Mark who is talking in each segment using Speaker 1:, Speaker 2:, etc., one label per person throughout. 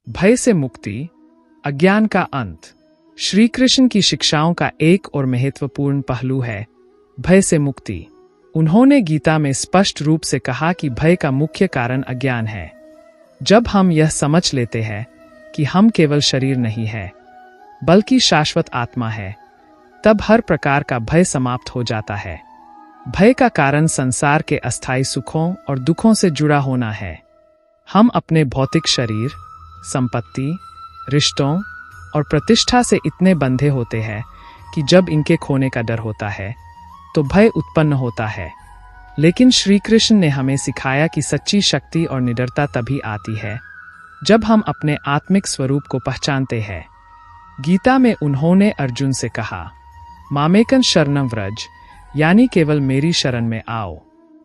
Speaker 1: भय से मुक्ति, अज्ञान का अंत। श्री कृष्ण की शिक्षाओं का एक और महत्वपूर्ण पहलू है भय से मुक्ति। उन्होंने गीता में स्पष्ट रूप से कहा कि भय का मुख्य कारण अज्ञान है। जब हम यह समझ लेते हैं कि हम केवल शरीर नहीं है बल्कि शाश्वत आत्मा है, तब हर प्रकार का भय समाप्त हो जाता है। भय का कारण संसार के अस्थायी सुखों और दुखों से जुड़ा होना है। हम अपने भौतिक शरीर, संपत्ति, रिश्तों और प्रतिष्ठा से इतने बंधे होते हैं कि जब इनके खोने का डर होता है तो भय उत्पन्न होता है। लेकिन श्री कृष्ण ने हमें सिखाया कि सच्ची शक्ति और निडरता तभी आती है जब हम अपने आत्मिक स्वरूप को पहचानते हैं। गीता में उन्होंने अर्जुन से कहा, मामेकं शरणं व्रज, यानी केवल मेरी शरण में आओ।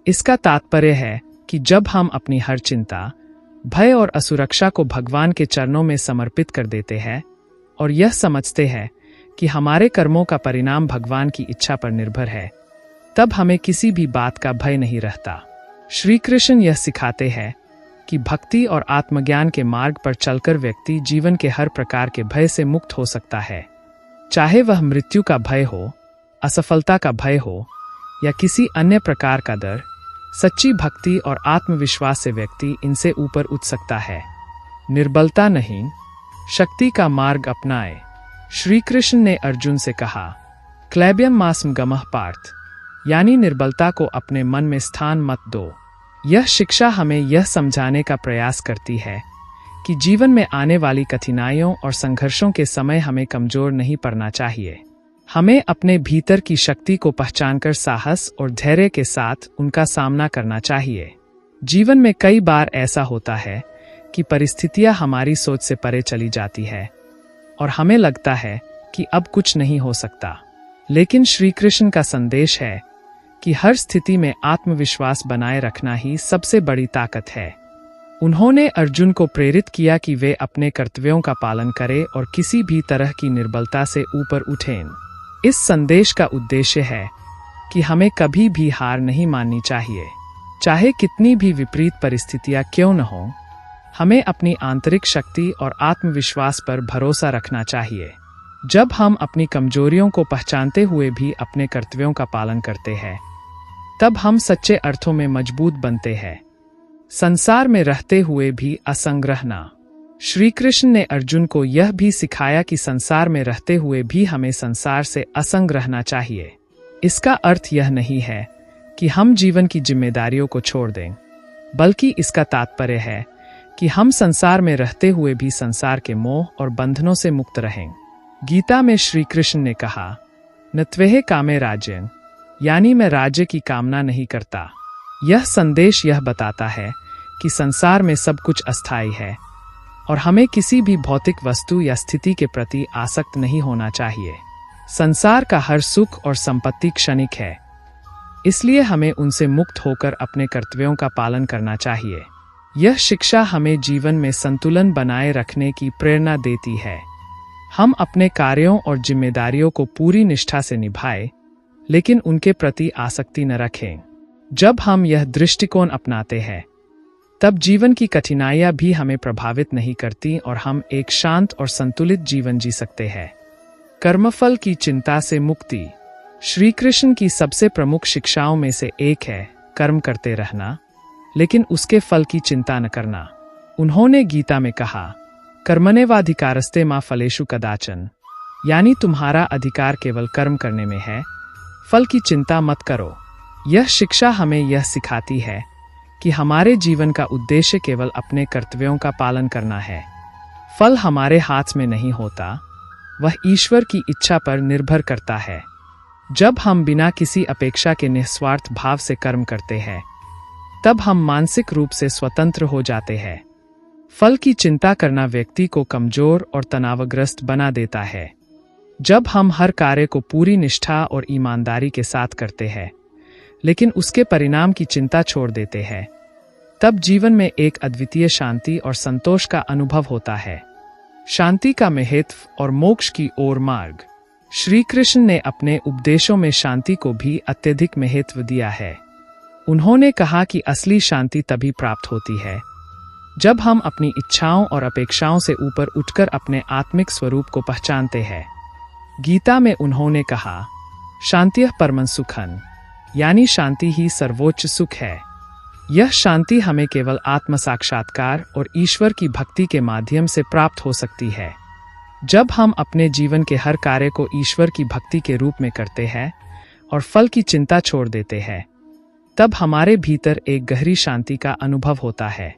Speaker 1: इसका तात्पर्य है कि जब हम अपनी हर चिंता, भय और असुरक्षा को भगवान के चरणों में समर्पित कर देते हैं और यह समझते हैं कि हमारे कर्मों का परिणाम भगवान की इच्छा पर निर्भर है, तब हमें किसी भी बात का भय नहीं रहता। श्री कृष्ण यह सिखाते हैं कि भक्ति और आत्मज्ञान के मार्ग पर चलकर व्यक्ति जीवन के हर प्रकार के भय से मुक्त हो सकता है। चाहे वह मृत्यु का भय हो, असफलता का भय हो या किसी अन्य प्रकार का डर, सच्ची भक्ति और आत्मविश्वास से व्यक्ति इनसे ऊपर उठ सकता है। निर्बलता नहीं, शक्ति का मार्ग अपनाए। श्री कृष्ण ने अर्जुन से कहा, क्लैब्यम मास्म गमः पार्थ, यानी निर्बलता को अपने मन में स्थान मत दो। यह शिक्षा हमें यह समझाने का प्रयास करती है कि जीवन में आने वाली कठिनाइयों और संघर्षों के समय हमें कमजोर नहीं पड़ना चाहिए। हमें अपने भीतर की शक्ति को पहचानकर साहस और धैर्य के साथ उनका सामना करना चाहिए। जीवन में कई बार ऐसा होता है कि परिस्थितियां हमारी सोच से परे चली जाती है और हमें लगता है कि अब कुछ नहीं हो सकता। लेकिन श्री कृष्ण का संदेश है कि हर स्थिति में आत्मविश्वास बनाए रखना ही सबसे बड़ी ताकत है। उन्होंने अर्जुन को प्रेरित किया कि वे अपने कर्तव्यों का पालन करें और किसी भी तरह की निर्बलता से ऊपर उठें। इस संदेश का उद्देश्य है कि हमें कभी भी हार नहीं माननी चाहिए। चाहे कितनी भी विपरीत परिस्थितियां क्यों न हों, हमें अपनी आंतरिक शक्ति और आत्मविश्वास पर भरोसा रखना चाहिए। जब हम अपनी कमजोरियों को पहचानते हुए भी अपने कर्तव्यों का पालन करते हैं, तब हम सच्चे अर्थों में मजबूत बनते हैं। संसार में रहते हुए भी असंग रहना। श्री कृष्ण ने अर्जुन को यह भी सिखाया कि संसार में रहते हुए भी हमें संसार से असंग रहना चाहिए। इसका अर्थ यह नहीं है कि हम जीवन की जिम्मेदारियों को छोड़ दें, बल्कि इसका तात्पर्य है कि हम संसार में रहते हुए भी संसार के मोह और बंधनों से मुक्त रहें। गीता में श्री कृष्ण ने कहा, न त्वेह कामे राज्यं, यानी मैं राज्य की कामना नहीं करता। यह संदेश यह बताता है कि संसार में सब कुछ अस्थायी है और हमें किसी भी भौतिक वस्तु या स्थिति के प्रति आसक्त नहीं होना चाहिए। संसार का हर सुख और संपत्ति क्षणिक है, इसलिए हमें उनसे मुक्त होकर अपने कर्तव्यों का पालन करना चाहिए। यह शिक्षा हमें जीवन में संतुलन बनाए रखने की प्रेरणा देती है। हम अपने कार्यों और जिम्मेदारियों को पूरी निष्ठा से निभाएं, लेकिन उनके प्रति आसक्ति न रखें। जब हम यह दृष्टिकोण अपनाते हैं, तब जीवन की कठिनाइयां भी हमें प्रभावित नहीं करती और हम एक शांत और संतुलित जीवन जी सकते हैं। कर्मफल की चिंता से मुक्ति। श्री कृष्ण की सबसे प्रमुख शिक्षाओं में से एक है कर्म करते रहना, लेकिन उसके फल की चिंता न करना। उन्होंने गीता में कहा, कर्मण्येवाधिकारस्ते मा फलेषु कदाचन, यानी तुम्हारा अधिकार केवल कर्म करने में है, फल की चिंता मत करो। यह शिक्षा हमें यह सिखाती है कि हमारे जीवन का उद्देश्य केवल अपने कर्तव्यों का पालन करना है। फल हमारे हाथ में नहीं होता, वह ईश्वर की इच्छा पर निर्भर करता है। जब हम बिना किसी अपेक्षा के निस्वार्थ भाव से कर्म करते हैं, तब हम मानसिक रूप से स्वतंत्र हो जाते हैं। फल की चिंता करना व्यक्ति को कमजोर और तनावग्रस्त बना देता है। जब हम हर कार्य को पूरी निष्ठा और ईमानदारी के साथ करते हैं, लेकिन उसके परिणाम की चिंता छोड़ देते हैं, तब जीवन में एक अद्वितीय शांति और संतोष का अनुभव होता है। शांति का महत्व और मोक्ष की ओर मार्ग। श्री कृष्ण ने अपने उपदेशों में शांति को भी अत्यधिक महत्व दिया है। उन्होंने कहा कि असली शांति तभी प्राप्त होती है जब हम अपनी इच्छाओं और अपेक्षाओं से ऊपर उठकर अपने आत्मिक स्वरूप को पहचानते हैं। गीता में उन्होंने कहा, शांतिः परमं सुखं, यानी शांति ही सर्वोच्च सुख है। यह शांति हमें केवल आत्म साक्षात्कार और ईश्वर की भक्ति के माध्यम से प्राप्त हो सकती है। जब हम अपने जीवन के हर कार्य को ईश्वर की भक्ति के रूप में करते हैं और फल की चिंता छोड़ देते हैं, तब हमारे भीतर एक गहरी शांति का अनुभव होता है।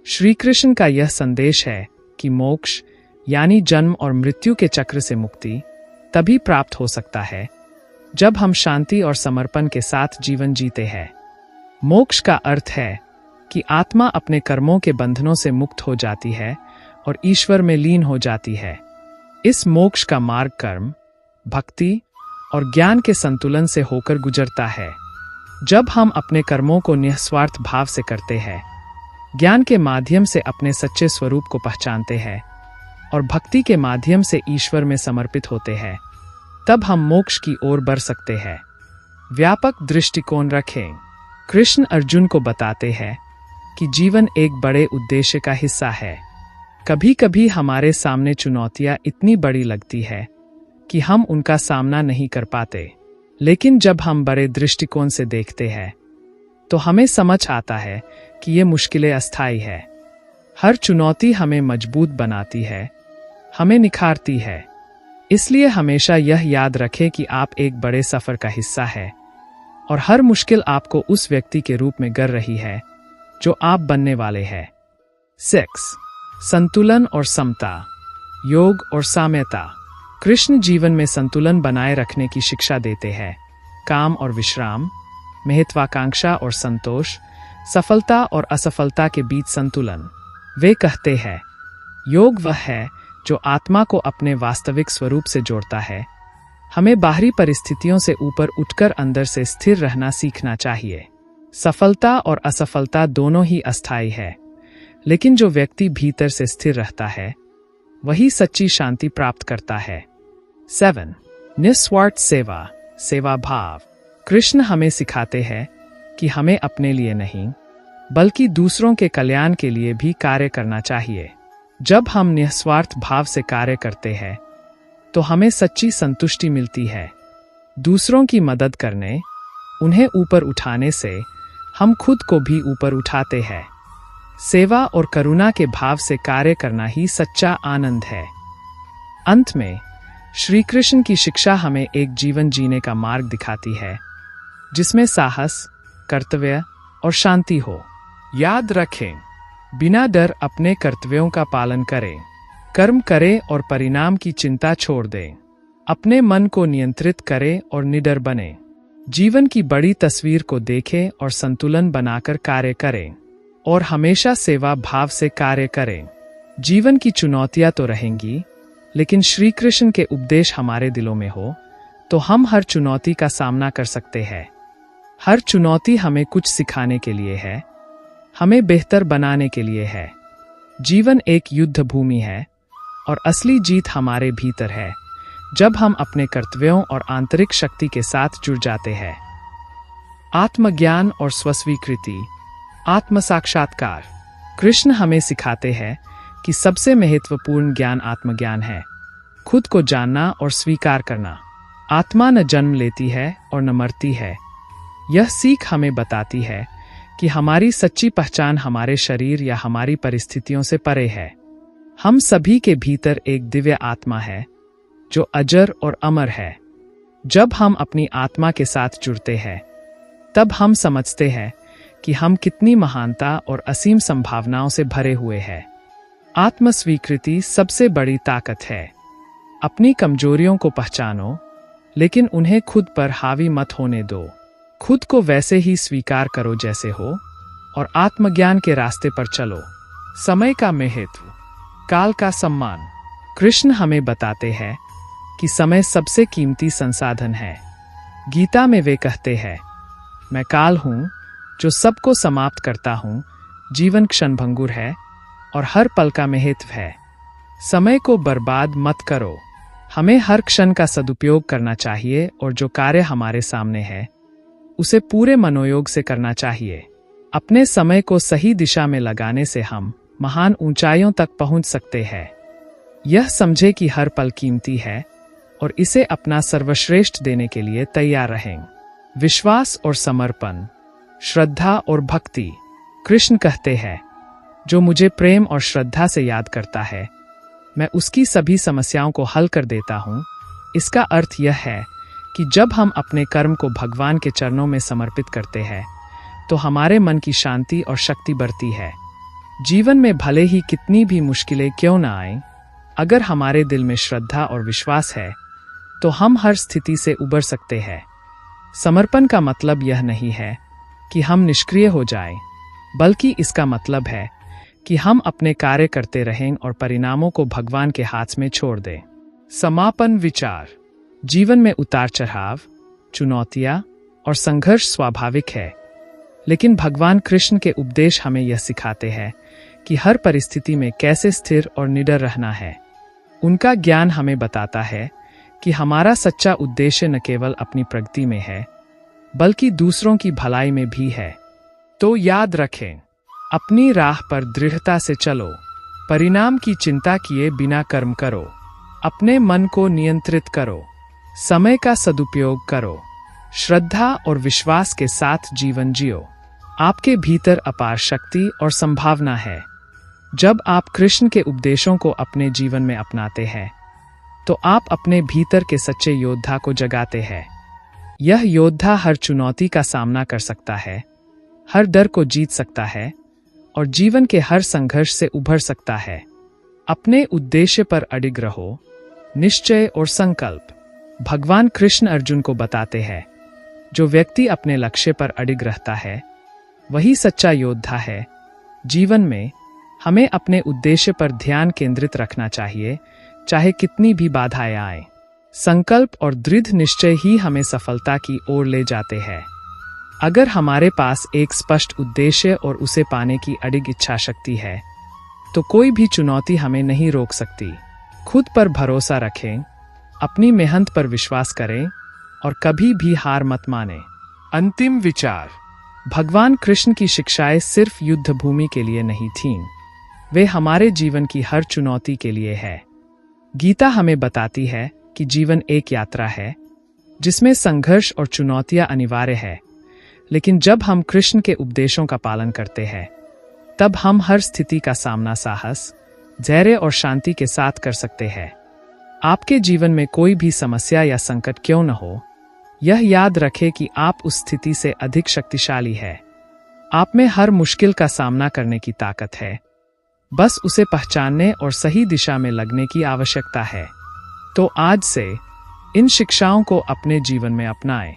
Speaker 1: श्री कृष्ण का यह संदेश है कि मोक्ष यानी जन्म और मृत्यु के चक्र से मुक्ति तभी प्राप्त हो सकता है जब हम शांति और समर्पण के साथ जीवन जीते हैं। मोक्ष का अर्थ है कि आत्मा अपने कर्मों के बंधनों से मुक्त हो जाती है और ईश्वर में लीन हो जाती है। इस मोक्ष का मार्ग कर्म, भक्ति और ज्ञान के संतुलन से होकर गुजरता है। जब हम अपने कर्मों को निस्वार्थ भाव से करते हैं, ज्ञान के माध्यम से अपने सच्चे स्वरूप को पहचानते हैं और भक्ति के माध्यम से ईश्वर में समर्पित होते हैं, तब हम मोक्ष की ओर बढ़ सकते हैं। व्यापक दृष्टिकोण रखें। कृष्ण अर्जुन को बताते हैं कि जीवन एक बड़े उद्देश्य का हिस्सा है। कभी कभी हमारे सामने चुनौतियां इतनी बड़ी लगती है कि हम उनका सामना नहीं कर पाते, लेकिन जब हम बड़े दृष्टिकोण से देखते हैं तो हमें समझ आता है कि ये मुश्किलें अस्थायी है। हर चुनौती हमें मजबूत बनाती है, हमें निखारती है। इसलिए हमेशा यह याद रखें कि आप एक बड़े सफर का हिस्सा है और हर मुश्किल आपको उस व्यक्ति के रूप में गढ़ रही है जो आप बनने वाले हैं। 6. संतुलन और समता, योग और साम्यता। कृष्ण जीवन में संतुलन बनाए रखने की शिक्षा देते हैं। काम और विश्राम, महत्वाकांक्षा और संतोष, सफलता और असफलता के बीच संतुलन। वे कहते हैं, योग वह है जो आत्मा को अपने वास्तविक स्वरूप से जोड़ता है। हमें बाहरी परिस्थितियों से ऊपर उठकर अंदर से स्थिर रहना सीखना चाहिए। सफलता और असफलता दोनों ही अस्थायी है, लेकिन जो व्यक्ति भीतर से स्थिर रहता है वही सच्ची शांति प्राप्त करता है। 7. निस्वार्थ सेवा, सेवा भाव। कृष्ण हमें सिखाते हैं कि हमें अपने लिए नहीं बल्कि दूसरों के कल्याण के लिए भी कार्य करना चाहिए। जब हम निस्वार्थ भाव से कार्य करते हैं तो हमें सच्ची संतुष्टि मिलती है। दूसरों की मदद करने, उन्हें ऊपर उठाने से हम खुद को भी ऊपर उठाते हैं। सेवा और करुणा के भाव से कार्य करना ही सच्चा आनंद है। अंत में श्री कृष्ण की शिक्षा हमें एक जीवन जीने का मार्ग दिखाती है जिसमें साहस, कर्तव्य और शांति हो। याद रखें, बिना डर अपने कर्तव्यों का पालन करें, कर्म करें और परिणाम की चिंता छोड़ दें। अपने मन को नियंत्रित करें और निडर बनें। जीवन की बड़ी तस्वीर को देखें और संतुलन बनाकर कार्य करें और हमेशा सेवा भाव से कार्य करें। जीवन की चुनौतियां तो रहेंगी, लेकिन श्री कृष्ण के उपदेश हमारे दिलों में हो तो हम हर चुनौती का सामना कर सकते हैं। हर चुनौती हमें कुछ सिखाने के लिए है, हमें बेहतर बनाने के लिए है। जीवन एक युद्ध भूमि है और असली जीत हमारे भीतर है जब हम अपने कर्तव्यों और आंतरिक शक्ति के साथ जुड़ जाते हैं। आत्मज्ञान और स्वस्वीकृति, आत्म साक्षात्कार। कृष्ण हमें सिखाते हैं कि सबसे महत्वपूर्ण ज्ञान आत्मज्ञान है, खुद को जानना और स्वीकार करना। आत्मा न जन्म लेती है और न मरती है। यह सीख हमें बताती है कि हमारी सच्ची पहचान हमारे शरीर या हमारी परिस्थितियों से परे है। हम सभी के भीतर एक दिव्य आत्मा है जो अजर और अमर है। जब हम अपनी आत्मा के साथ जुड़ते हैं तब हम समझते हैं कि हम कितनी महानता और असीम संभावनाओं से भरे हुए हैं। आत्म स्वीकृति सबसे बड़ी ताकत है। अपनी कमजोरियों को पहचानो, लेकिन उन्हें खुद पर हावी मत होने दो। खुद को वैसे ही स्वीकार करो जैसे हो और आत्मज्ञान के रास्ते पर चलो। समय का महत्व, काल का सम्मान। कृष्ण हमें बताते हैं कि समय सबसे कीमती संसाधन है। गीता में वे कहते हैं, मैं काल हूं जो सबको समाप्त करता हूं। जीवन क्षणभंगुर है और हर पल का महत्व है। समय को बर्बाद मत करो। हमें हर क्षण का सदुपयोग करना चाहिए और जो कार्य हमारे सामने है उसे पूरे मनोयोग से करना चाहिए। अपने समय को सही दिशा में लगाने से हम महान ऊंचाइयों तक पहुंच सकते हैं। यह समझे कि हर पल कीमती है और इसे अपना सर्वश्रेष्ठ देने के लिए तैयार रहें। विश्वास और समर्पण, श्रद्धा और भक्ति। कृष्ण कहते हैं, जो मुझे प्रेम और श्रद्धा से याद करता है, मैं उसकी सभी समस्याओं को हल कर देता हूँ। इसका अर्थ यह है कि जब हम अपने कर्म को भगवान के चरणों में समर्पित करते हैं, तो हमारे मन की शांति और शक्ति बढ़ती है। जीवन में भले ही कितनी भी मुश्किलें क्यों न आएं, अगर हमारे दिल में श्रद्धा और विश्वास है, तो हम हर स्थिति से उबर सकते हैं। समर्पण का मतलब यह नहीं है कि हम निष्क्रिय हो जाएं, बल्कि इसका मतलब है कि हम अपने कार्य करते रहें और परिणामों को भगवान के हाथ में छोड़ दें। समापन विचार। जीवन में उतार चढ़ाव, चुनौतियां और संघर्ष स्वाभाविक है, लेकिन भगवान कृष्ण के उपदेश हमें यह सिखाते हैं कि हर परिस्थिति में कैसे स्थिर और निडर रहना है। उनका ज्ञान हमें बताता है कि हमारा सच्चा उद्देश्य न केवल अपनी प्रगति में है, बल्कि दूसरों की भलाई में भी है। तो याद रखें, अपनी राह पर दृढ़ता से चलो, परिणाम की चिंता किए बिना कर्म करो, अपने मन को नियंत्रित करो, समय का सदुपयोग करो, श्रद्धा और विश्वास के साथ जीवन जियो। आपके भीतर अपार शक्ति और संभावना है। जब आप कृष्ण के उपदेशों को अपने जीवन में अपनाते हैं, तो आप अपने भीतर के सच्चे योद्धा को जगाते हैं। यह योद्धा हर चुनौती का सामना कर सकता है, हर डर को जीत सकता है और जीवन के हर संघर्ष से उभर सकता है। अपने उद्देश्य पर अडिग रहो, निश्चय और संकल्प। भगवान कृष्ण अर्जुन को बताते हैं, जो व्यक्ति अपने लक्ष्य पर अडिग रहता है, वही सच्चा योद्धा है। जीवन में हमें अपने उद्देश्य पर ध्यान केंद्रित रखना चाहिए, चाहे कितनी भी बाधाएं आएं। संकल्प और दृढ़ निश्चय ही हमें सफलता की ओर ले जाते हैं। अगर हमारे पास एक स्पष्ट उद्देश्य और उसे पाने की अडिग इच्छा शक्ति है, तो कोई भी चुनौती हमें नहीं रोक सकती। खुद पर भरोसा रखें, अपनी मेहनत पर विश्वास करें और कभी भी हार मत मानें। अंतिम विचार। भगवान कृष्ण की शिक्षाएं सिर्फ युद्ध भूमि के लिए नहीं थीं, वे हमारे जीवन की हर चुनौती के लिए है। गीता हमें बताती है कि जीवन एक यात्रा है, जिसमें संघर्ष और चुनौतियां अनिवार्य है, लेकिन जब हम कृष्ण के उपदेशों का पालन करते हैं, तब हम हर स्थिति का सामना साहस, धैर्य और शांति के साथ कर सकते हैं। आपके जीवन में कोई भी समस्या या संकट क्यों न हो, यह याद रखें कि आप उस स्थिति से अधिक शक्तिशाली है। आप में हर मुश्किल का सामना करने की ताकत है, बस उसे पहचानने और सही दिशा में लगने की आवश्यकता है। तो आज से इन शिक्षाओं को अपने जीवन में अपनाएं।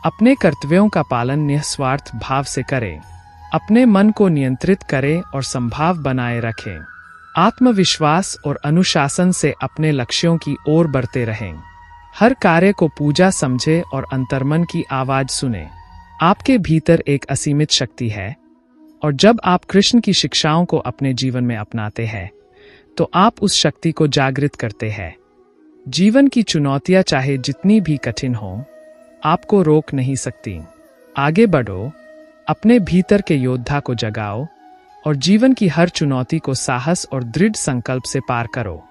Speaker 1: अपने कर्तव्यों का पालन निस्वार्थ भाव से करें, अपने मन को नियंत्रित करें और संभाव बनाए रखें। आत्मविश्वास और अनुशासन से अपने लक्ष्यों की ओर बढ़ते रहें। हर कार्य को पूजा समझे और अंतर्मन की आवाज सुने। आपके भीतर एक असीमित शक्ति है, और जब आप कृष्ण की शिक्षाओं को अपने जीवन में अपनाते हैं, तो आप उस शक्ति को जागृत करते हैं। जीवन की चुनौतियां चाहे जितनी भी कठिन हों, आपको रोक नहीं सकती। आगे बढ़ो, अपने भीतर के योद्धा को जगाओ और जीवन की हर चुनौती को साहस और दृढ़ संकल्प से पार करो।